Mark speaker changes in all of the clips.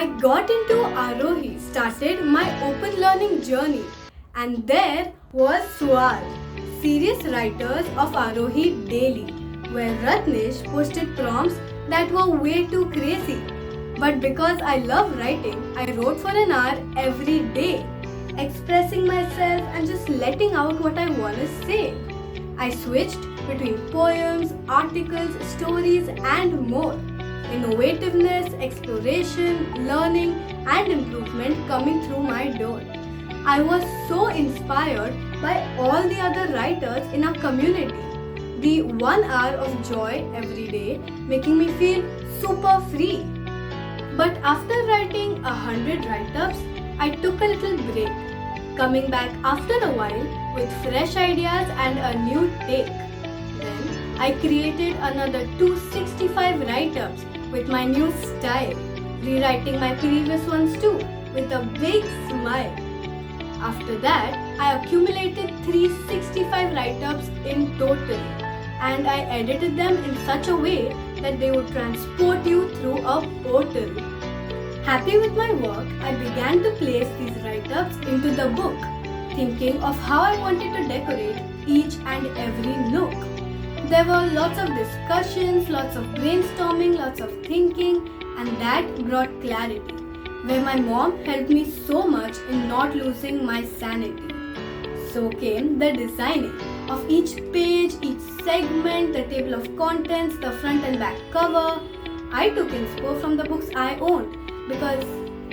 Speaker 1: I got into Arohi, started my open learning journey, and there was Swar, serious writers of Arohi Daily, where Ratnesh posted prompts that were way too crazy. But because I love writing, I wrote for an hour every day, expressing myself and just letting out what I want to say. I switched between poems, articles, stories, and more. Innovativeness, exploration, learning, and improvement coming through my door. I was so inspired by all the other writers in our community. The 1 hour of joy every day making me feel super free. But after writing 100 write-ups, I took a little break, coming back after a while with fresh ideas and a new take. Then I created another 265 write-ups with my new style, rewriting my previous ones too with a big smile. After that, I accumulated 365 write-ups in total, and I edited them in such a way that they would transport you through a portal. Happy with my work, I began to place these write-ups into the book, thinking of how I wanted to decorate each and every nook. There were lots of discussions, lots of brainstorming, lots of thinking, and that brought clarity, where my mom helped me so much in not losing my sanity. So came the designing of each page, each segment, the table of contents, the front and back cover. I took inspo from the books I owned because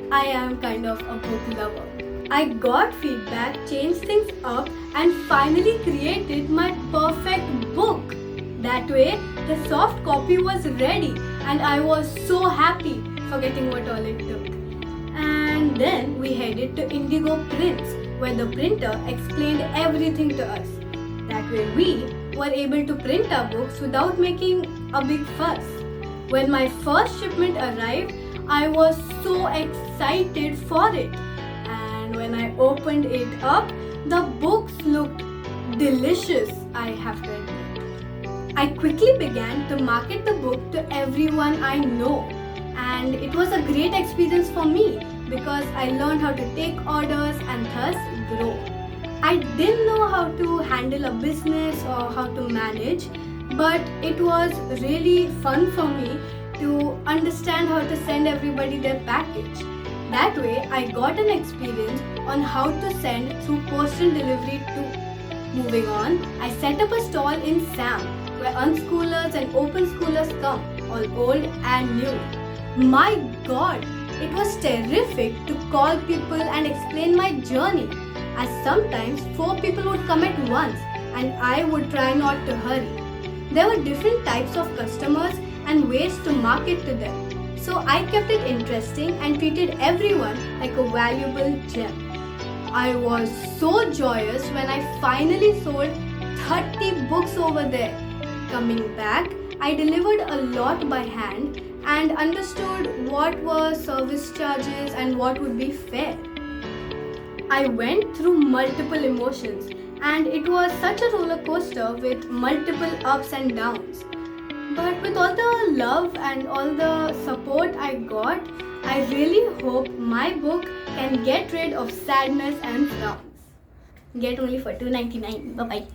Speaker 1: I am kind of a book lover. I got feedback, changed things up, and finally created my perfect book. That way, the soft copy was ready, and I was so happy forgetting what all it took. And then we headed to Indigo Prints, where the printer explained everything to us. That way we were able to print our books without making a big fuss. When my first shipment arrived, I was so excited for it. And when I opened it up, the books looked delicious, I have to admit. I quickly began to market the book to everyone I know. And it was a great experience for me because I learned how to take orders and thus grow. I didn't know how to handle a business or how to manage, but it was really fun for me to understand how to send everybody their package. That way, I got an experience on how to send through postal delivery too. Moving on, I set up a stall in SAM where unschoolers and open schoolers come, all old and new. My God, it was terrific to call people and explain my journey, as sometimes 4 people would come at once and I would try not to hurry. There were different types of customers and ways to market to them, so I kept it interesting and treated everyone like a valuable gem. I was so joyous when I finally sold 30 books over there. Coming back, I delivered a lot by hand and understood what were service charges and what would be fair. I went through multiple emotions and it was such a roller coaster with multiple ups and downs. But with all the love and all the support I got, I really hope my book can get rid of sadness and frowns. Get only for $2.99. Bye-bye.